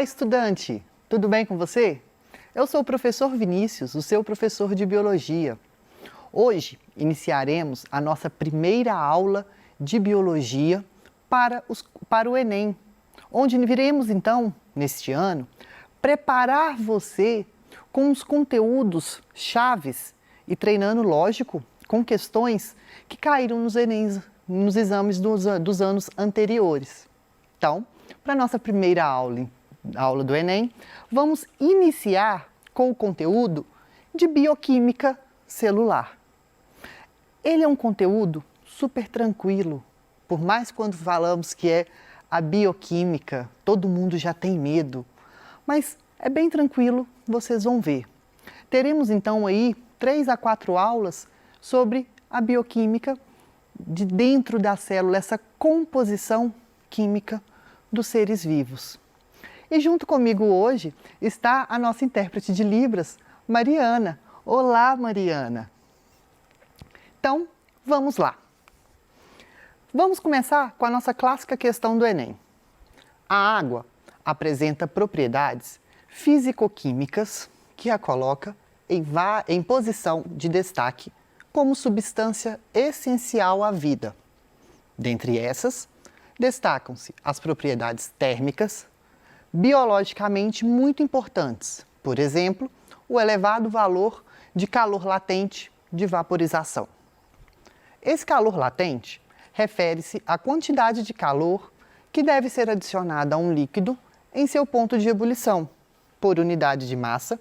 Olá, estudante! Tudo bem com você? Eu sou o professor Vinícius, o seu professor de Biologia. Hoje iniciaremos a nossa primeira aula de Biologia para o Enem, onde viremos então, neste ano, preparar você com os conteúdos chaves e treinando, lógico, com questões que caíram nos Enems, nos exames dos anos anteriores. Então, para a nossa primeira aula do Enem, vamos iniciar com o conteúdo de bioquímica celular. Ele é um conteúdo super tranquilo, por mais quando falamos que é a bioquímica, todo mundo já tem medo, mas é bem tranquilo, vocês vão ver. Teremos então aí 3 a 4 aulas sobre a bioquímica de dentro da célula, essa composição química dos seres vivos. E junto comigo hoje está a nossa intérprete de Libras, Mariana. Olá, Mariana! Então, vamos lá. Vamos começar com a nossa clássica questão do Enem. A água apresenta propriedades físico-químicas que a coloca em posição de destaque como substância essencial à vida. Dentre essas, destacam-se as propriedades térmicas, biologicamente muito importantes, por exemplo, o elevado valor de calor latente de vaporização. Esse calor latente refere-se à quantidade de calor que deve ser adicionada a um líquido em seu ponto de ebulição, por unidade de massa,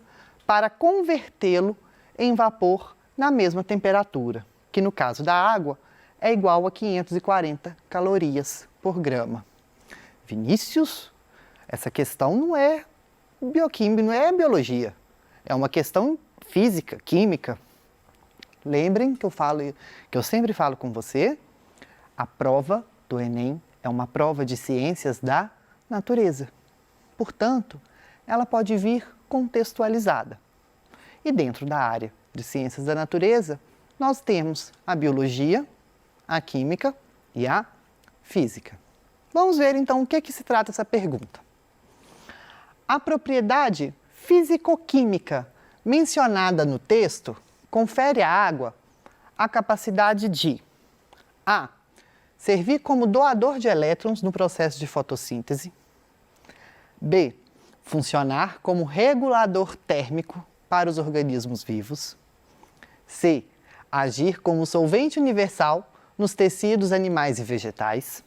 para convertê-lo em vapor na mesma temperatura, que no caso da água é igual a 540 calorias por grama. Vinícius, essa questão não é bioquímica, não é biologia, é uma questão física, química. Lembrem que eu sempre falo com você, a prova do Enem é uma prova de ciências da natureza. Portanto, ela pode vir contextualizada. E dentro da área de ciências da natureza, nós temos a biologia, a química e a física. Vamos ver então o que se trata essa pergunta. A propriedade físico-química mencionada no texto confere à água a capacidade de a. Servir como doador de elétrons no processo de fotossíntese. B. Funcionar como regulador térmico para os organismos vivos. C. Agir como solvente universal nos tecidos animais e vegetais.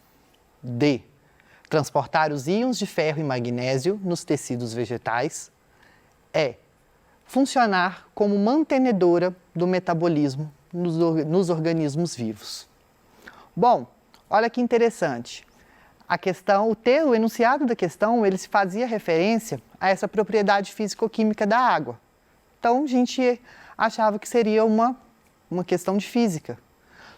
D. Transportar os íons de ferro e magnésio nos tecidos vegetais. E. Funcionar como mantenedora do metabolismo nos organismos vivos. Bom, olha que interessante. A questão, o enunciado da questão, ele se fazia referência a essa propriedade físico-química da água. Então, a gente achava que seria uma questão de física.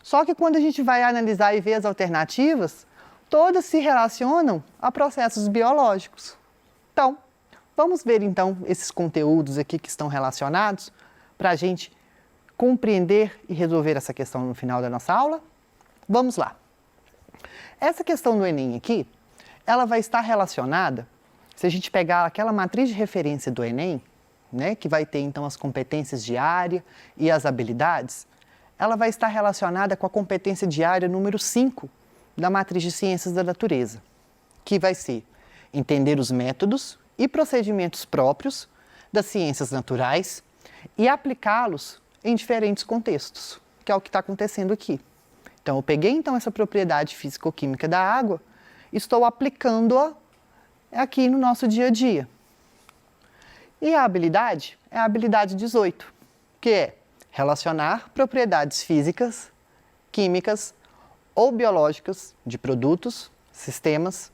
Só que quando a gente vai analisar e ver as alternativas, todas se relacionam a processos biológicos. Então, vamos ver então esses conteúdos aqui que estão relacionados para a gente compreender e resolver essa questão no final da nossa aula? Vamos lá. Essa questão do Enem aqui, ela vai estar relacionada, se a gente pegar aquela matriz de referência do Enem, né, que vai ter então as competências de área e as habilidades, ela vai estar relacionada com a competência de área número 5 da matriz de ciências da natureza, que vai ser entender os métodos e procedimentos próprios das ciências naturais e aplicá-los em diferentes contextos, que é o que está acontecendo aqui. Então, eu peguei então essa propriedade físico-química da água, estou aplicando-a aqui no nosso dia a dia. E a habilidade é a habilidade 18, que é relacionar propriedades físicas, químicas ou biológicas de produtos, sistemas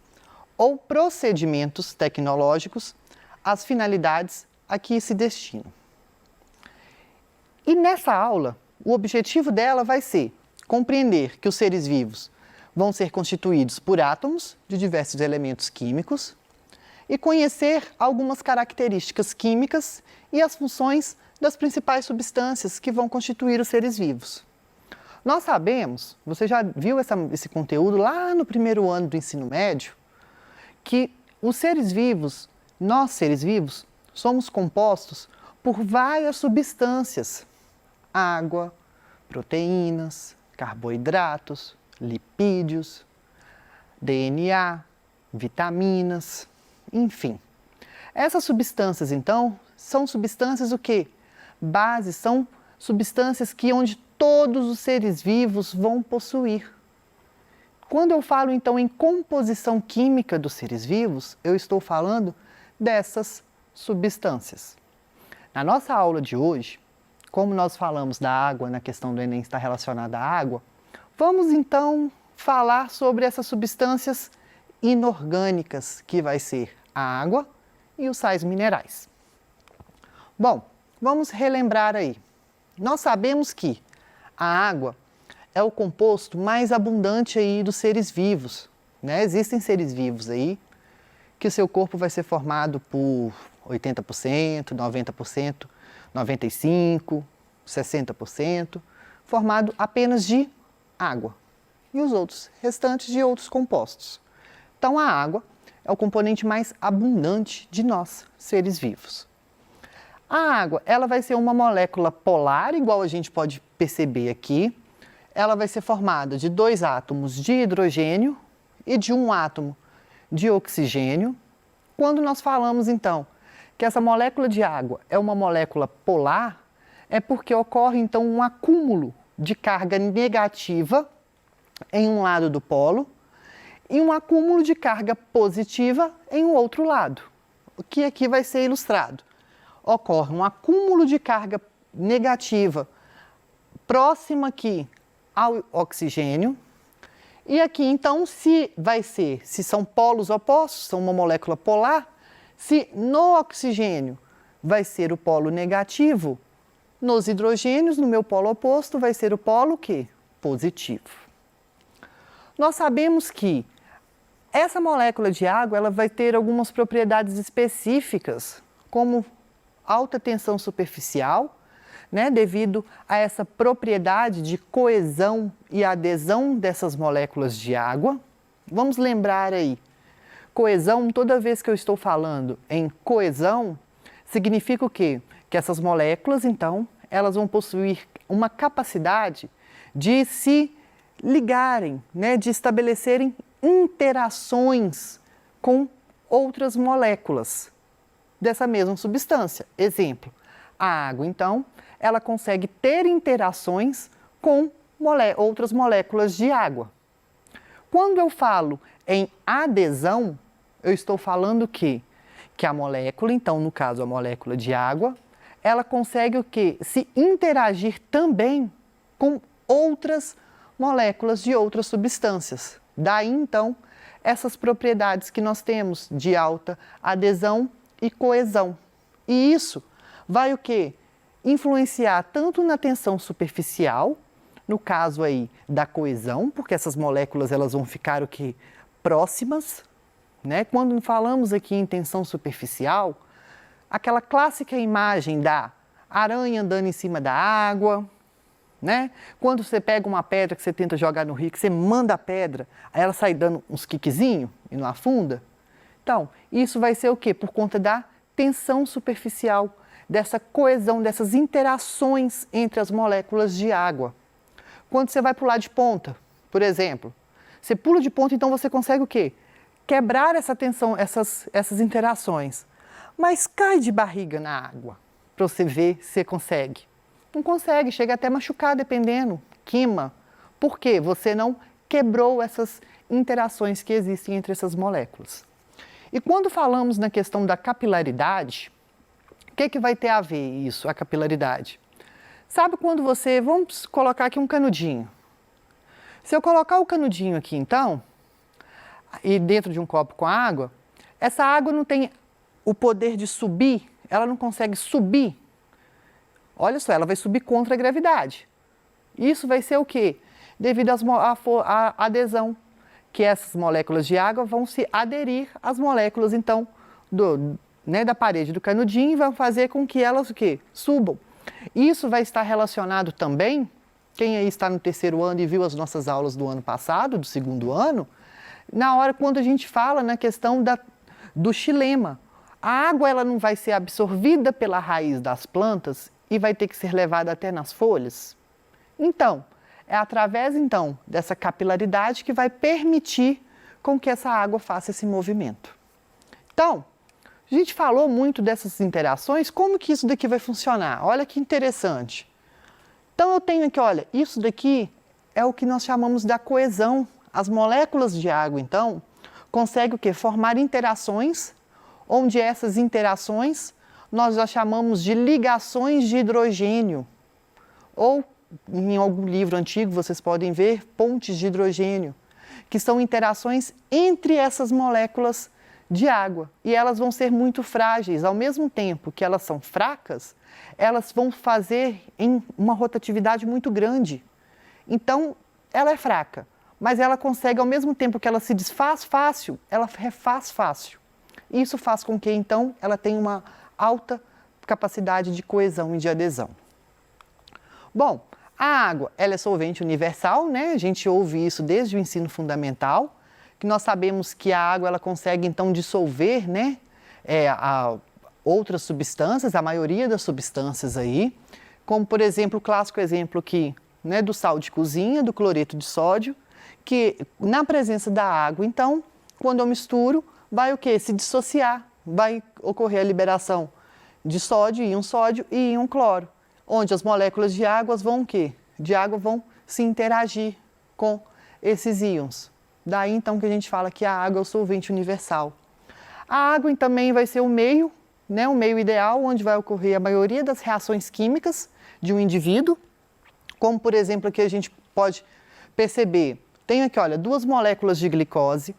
ou procedimentos tecnológicos às finalidades a que se destinam. E nessa aula, o objetivo dela vai ser compreender que os seres vivos vão ser constituídos por átomos de diversos elementos químicos e conhecer algumas características químicas e as funções das principais substâncias que vão constituir os seres vivos. Nós sabemos, você já viu esse conteúdo lá no primeiro ano do ensino médio, que os seres vivos Nós, seres vivos, somos compostos por várias substâncias: água, proteínas, carboidratos, lipídios, DNA, vitaminas, enfim. Essas substâncias, então, são substâncias o quê? Bases, são substâncias que onde todos os seres vivos vão possuir. Quando eu falo, então, em composição química dos seres vivos, eu estou falando dessas substâncias. Na nossa aula de hoje, como nós falamos da água, na questão do Enem está relacionada à água, vamos então falar sobre essas substâncias inorgânicas, que vai ser a água e os sais minerais. Bom, vamos relembrar aí. Nós sabemos que a água é o composto mais abundante aí dos seres vivos, né? Existem seres vivos aí que o seu corpo vai ser formado por 80%, 90%, 95%, 60%, formado apenas de água e os outros restantes de outros compostos. Então a água é o componente mais abundante de nós, seres vivos. A água, ela vai ser uma molécula polar, igual a gente pode perceber aqui. Ela vai ser formada de 2 átomos de hidrogênio e de 1 átomo de oxigênio. Quando nós falamos, então, que essa molécula de água é uma molécula polar, é porque ocorre, então, um acúmulo de carga negativa em um lado do polo e um acúmulo de carga positiva em um outro lado, o que aqui vai ser ilustrado. Ocorre um acúmulo de carga negativa próxima aqui ao oxigênio. E aqui, então, se são polos opostos, são uma molécula polar, se no oxigênio vai ser o polo negativo, nos hidrogênios, no meu polo oposto, vai ser o polo quê? Positivo. Nós sabemos que essa molécula de água ela vai ter algumas propriedades específicas, como alta tensão superficial, né, devido a essa propriedade de coesão e adesão dessas moléculas de água. Vamos lembrar aí, coesão, toda vez que eu estou falando em coesão, significa o quê? Que essas moléculas, então, elas vão possuir uma capacidade de se ligarem, né, de estabelecerem interações com outras moléculas dessa mesma substância. Exemplo, a água, então, ela consegue ter interações com outras moléculas de água. Quando eu falo em adesão, eu estou falando que a molécula, então, no caso, a molécula de água, ela consegue o quê? Se interagir também com outras moléculas de outras substâncias. Daí, então, essas propriedades que nós temos de alta adesão e coesão. E isso vai o quê? Influenciar tanto na tensão superficial, no caso aí da coesão, porque essas moléculas elas vão ficar o quê? Próximas, né? Quando falamos aqui em tensão superficial, aquela clássica imagem da aranha andando em cima da água, né? Quando você pega uma pedra que você tenta jogar no rio, que você manda a pedra, aí ela sai dando uns quiquezinhos e não afunda. Então, isso vai ser o quê? Por conta da tensão superficial, dessa coesão, dessas interações entre as moléculas de água. Quando você vai pular de ponta, por exemplo, você pula de ponta, então você consegue o quê? Quebrar essa tensão, essas interações. Mas cai de barriga na água, para você ver se você consegue. Não consegue, chega até machucar, dependendo, queima. Por quê? Você não quebrou essas interações que existem entre essas moléculas. E quando falamos na questão da capilaridade, o que vai ter a ver isso, a capilaridade? Sabe quando vamos colocar aqui um canudinho. Se eu colocar o canudinho aqui então, e dentro de um copo com água, essa água não tem o poder de subir, ela não consegue subir. Olha só, ela vai subir contra a gravidade. Isso vai ser o quê? Devido à adesão, que essas moléculas de água vão se aderir às moléculas, então, da parede do canudinho e vão fazer com que elas o quê? Subam. Isso vai estar relacionado também, quem aí está no 3º ano e viu as nossas aulas do ano passado, do 2º ano, na hora quando a gente fala na questão do xilema. A água ela não vai ser absorvida pela raiz das plantas e vai ter que ser levada até nas folhas? Então, é através então dessa capilaridade que vai permitir com que essa água faça esse movimento. Então, a gente falou muito dessas interações, como que isso daqui vai funcionar? Olha que interessante. Então eu tenho aqui, olha, isso daqui é o que nós chamamos da coesão. As moléculas de água, então, conseguem o quê? Formar interações, onde essas interações nós já chamamos de ligações de hidrogênio. Ou, em algum livro antigo, vocês podem ver pontes de hidrogênio, que são interações entre essas moléculas de água. E elas vão ser muito frágeis. Ao mesmo tempo que elas são fracas, elas vão fazer em uma rotatividade muito grande. Então, ela é fraca, mas ela consegue, ao mesmo tempo que ela se desfaz fácil, ela refaz fácil. Isso faz com que, então, ela tenha uma alta capacidade de coesão e de adesão. Bom, a água, ela é solvente universal, né? A gente ouve isso desde o ensino fundamental, que nós sabemos que a água ela consegue então dissolver, né, outras substâncias, a maioria das substâncias aí, como por exemplo o clássico exemplo aqui, né, do sal de cozinha, do cloreto de sódio, que na presença da água, então, quando eu misturo, vai o quê? Se dissociar, vai ocorrer a liberação de sódio e íon cloro, onde as moléculas de água vão o quê? De água vão se interagir com esses íons. Daí então que a gente fala que a água é o solvente universal. A água também vai ser o meio, né, o meio ideal onde vai ocorrer a maioria das reações químicas de um indivíduo, como por exemplo aqui a gente pode perceber, tem aqui olha, duas moléculas de glicose,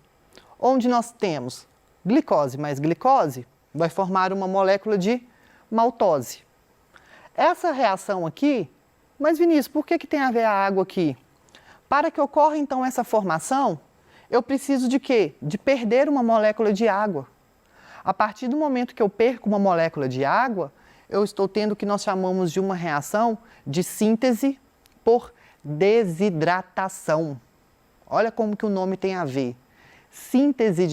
onde nós temos glicose mais glicose, vai formar uma molécula de maltose. Essa reação aqui, mas Vinícius, por que tem a ver a água aqui? Para que ocorra então essa formação, eu preciso de quê? De perder uma molécula de água. A partir do momento que eu perco uma molécula de água, eu estou tendo o que nós chamamos de uma reação de síntese por desidratação. Olha como que o nome tem a ver. Síntese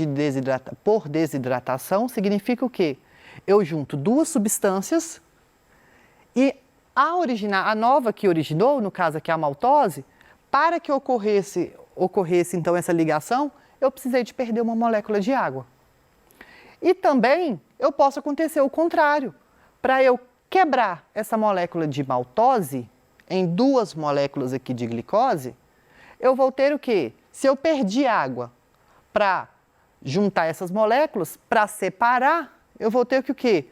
por desidratação significa o quê? Eu junto duas substâncias e a nova que originou, no caso aqui a maltose, para que ocorresse então essa ligação, eu precisei de perder uma molécula de água. E também eu posso acontecer o contrário. Para eu quebrar essa molécula de maltose em duas moléculas aqui de glicose, eu vou ter o quê? Se eu perdi água para juntar essas moléculas, para separar, eu vou ter que o quê?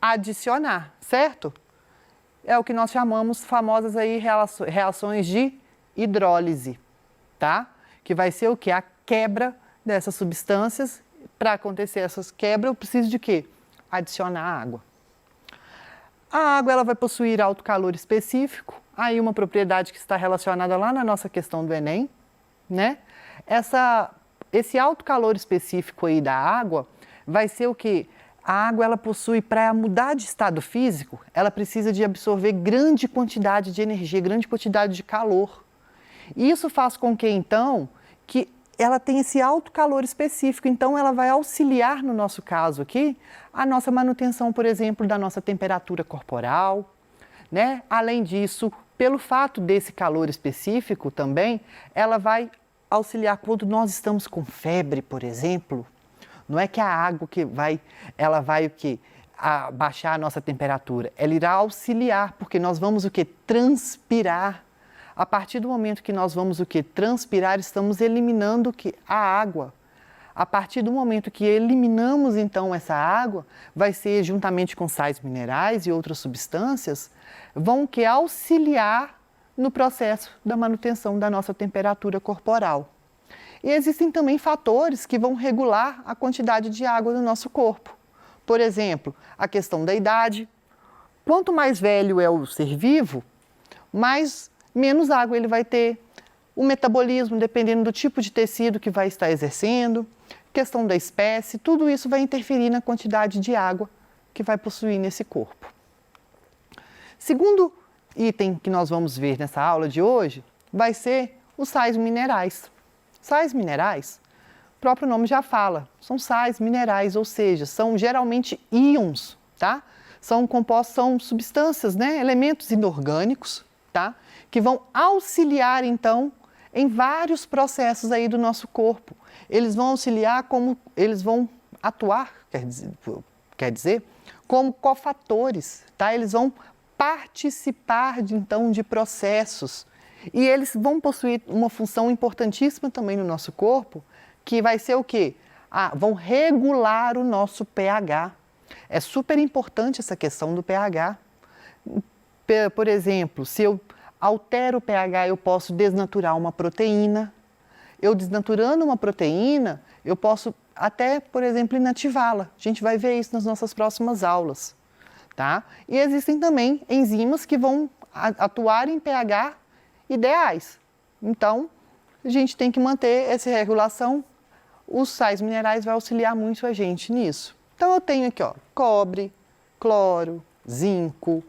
Adicionar, certo? É o que nós chamamos famosas aí reações de hidrólise, tá? Que vai ser o quê? A quebra dessas substâncias. Para acontecer essas quebras, eu preciso de quê? Adicionar água. A água ela vai possuir alto calor específico, aí uma propriedade que está relacionada lá na nossa questão do Enem, né? Esse alto calor específico aí da água vai ser o quê? A água ela possui, para mudar de estado físico, ela precisa de absorver grande quantidade de energia, grande quantidade de calor. E isso faz com que, então, que ela tenha esse alto calor específico. Então, ela vai auxiliar, no nosso caso aqui, a nossa manutenção, por exemplo, da nossa temperatura corporal, né? Além disso, pelo fato desse calor específico também, ela vai auxiliar quando nós estamos com febre, por exemplo. Não é que a água ela vai o quê? Baixar a nossa temperatura. Ela irá auxiliar, porque nós vamos o quê? Transpirar. A partir do momento que nós vamos o quê? Transpirar, estamos eliminando a água. A partir do momento que eliminamos então essa água, vai ser juntamente com sais minerais e outras substâncias, vão que auxiliar no processo da manutenção da nossa temperatura corporal. E existem também fatores que vão regular a quantidade de água no nosso corpo. Por exemplo, a questão da idade. Quanto mais velho é o ser vivo, menos água ele vai ter. O metabolismo, dependendo do tipo de tecido que vai estar exercendo, questão da espécie, tudo isso vai interferir na quantidade de água que vai possuir nesse corpo. Segundo item que nós vamos ver nessa aula de hoje vai ser os sais minerais. Sais minerais o próprio nome já fala, são sais minerais, ou seja, são geralmente íons, tá? São compostos, são substâncias, né? Elementos inorgânicos, tá? Que vão auxiliar, então, em vários processos aí do nosso corpo. Eles vão auxiliar como, eles vão atuar, quer dizer, como cofatores, tá? Eles vão participar, então, de processos. E eles vão possuir uma função importantíssima também no nosso corpo, que vai ser o quê? Vão regular o nosso pH. É super importante essa questão do pH. Por exemplo, se eu altero o pH, eu posso desnaturar uma proteína. Eu desnaturando uma proteína, eu posso até, por exemplo, inativá-la. A gente vai ver isso nas nossas próximas aulas, tá? E existem também enzimas que vão atuar em pH ideais. Então, a gente tem que manter essa regulação. Os sais minerais vão auxiliar muito a gente nisso. Então, eu tenho aqui, ó, cobre, cloro, zinco,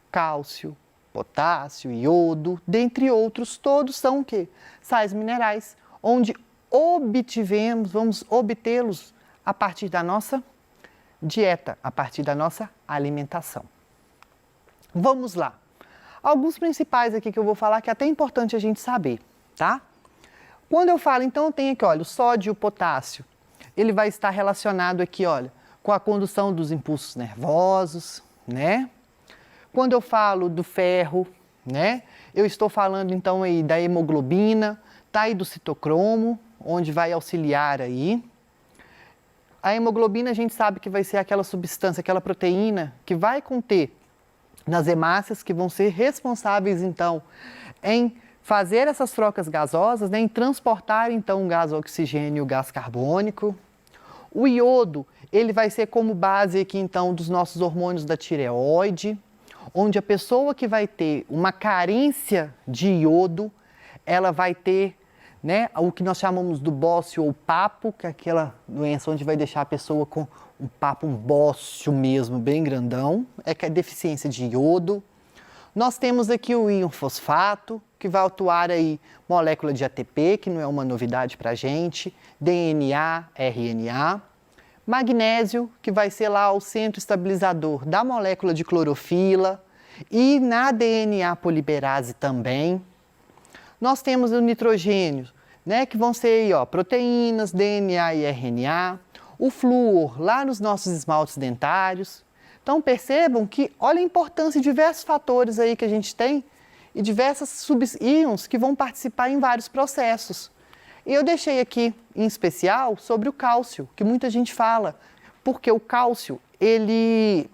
cálcio, potássio, iodo, dentre outros, todos são o quê? Sais minerais, onde vamos obtê-los a partir da nossa dieta, a partir da nossa alimentação. Vamos lá. Alguns principais aqui que eu vou falar que é até importante a gente saber, tá? Quando eu falo, então, eu tenho aqui, olha, o sódio e o potássio. Ele vai estar relacionado aqui, olha, com a condução dos impulsos nervosos, né? Quando eu falo do ferro, né? Eu estou falando, então, aí da hemoglobina, tá? E do citocromo, onde vai auxiliar aí. A hemoglobina, a gente sabe que vai ser aquela substância, aquela proteína que vai conter nas hemácias, que vão ser responsáveis, então, em fazer essas trocas gasosas, né, em transportar, então, o gás oxigênio e o gás carbônico. O iodo, ele vai ser como base aqui, então, dos nossos hormônios da tireoide, onde a pessoa que vai ter uma carência de iodo, ela vai ter, né, o que nós chamamos do bócio ou papo, que é aquela doença onde vai deixar a pessoa com um papo, um bócio mesmo, bem grandão, que é deficiência de iodo. Nós temos aqui o íon fosfato, que vai atuar aí molécula de ATP, que não é uma novidade para a gente, DNA, RNA. Magnésio, que vai ser lá o centro estabilizador da molécula de clorofila e na DNA polimerase também. Nós temos o nitrogênio, né, que vão ser aí, ó, proteínas, DNA e RNA. O flúor lá nos nossos esmaltes dentários. Então percebam que, olha a importância de diversos fatores aí que a gente tem e diversos subíons que vão participar em vários processos. E eu deixei aqui, em especial, sobre o cálcio, que muita gente fala, porque o cálcio, ele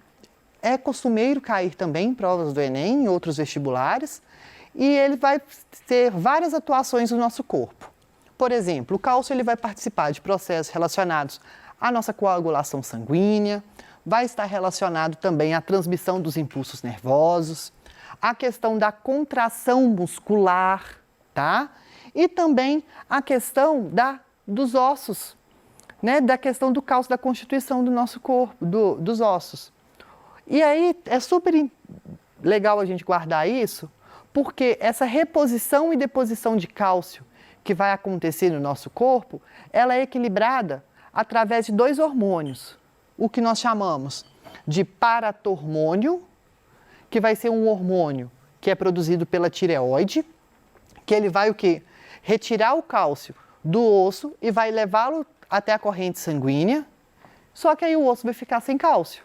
é costumeiro cair também em provas do Enem, em outros vestibulares, e ele vai ter várias atuações no nosso corpo. Por exemplo, o cálcio ele vai participar de processos relacionados à nossa coagulação sanguínea, vai estar relacionado também à transmissão dos impulsos nervosos, à questão da contração muscular, tá? E também a questão dos ossos, né? Da questão do cálcio, da constituição do nosso corpo, dos ossos. E aí é super legal a gente guardar isso, porque essa reposição e deposição de cálcio que vai acontecer no nosso corpo, ela é equilibrada através de dois hormônios, o que nós chamamos de paratormônio, que vai ser um hormônio que é produzido pela tireoide, que ele vai o quê? Retirar o cálcio do osso e vai levá-lo até a corrente sanguínea, só que aí o osso vai ficar sem cálcio.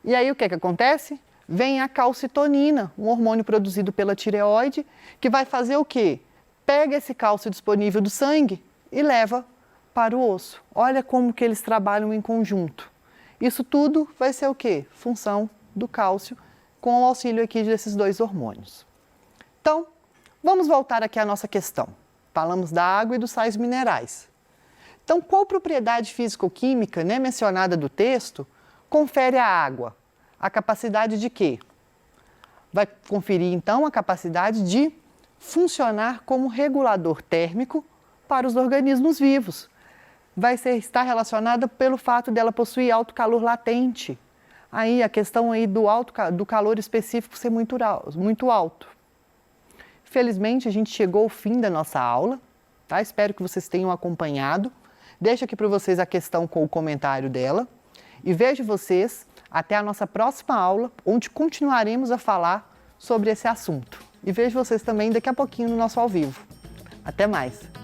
E aí o que acontece? Vem a calcitonina, um hormônio produzido pela tireoide, que vai fazer o quê? Pega esse cálcio disponível do sangue e leva para o osso. Olha como que eles trabalham em conjunto. Isso tudo vai ser o quê? Função do cálcio, com o auxílio aqui desses dois hormônios. Então, vamos voltar aqui à nossa questão. Falamos da água e dos sais minerais. Então, qual propriedade físico-química, né, mencionada do texto, confere à água? A capacidade de quê? Vai conferir, então, a capacidade de funcionar como regulador térmico para os organismos vivos. Vai estar relacionada pelo fato dela possuir alto calor latente. Aí a questão aí do calor específico ser muito alto. Felizmente a gente chegou ao fim da nossa aula, tá? Espero que vocês tenham acompanhado. Deixo aqui para vocês a questão com o comentário dela e vejo vocês até a nossa próxima aula, onde continuaremos a falar sobre esse assunto. E vejo vocês também daqui a pouquinho no nosso ao vivo. Até mais!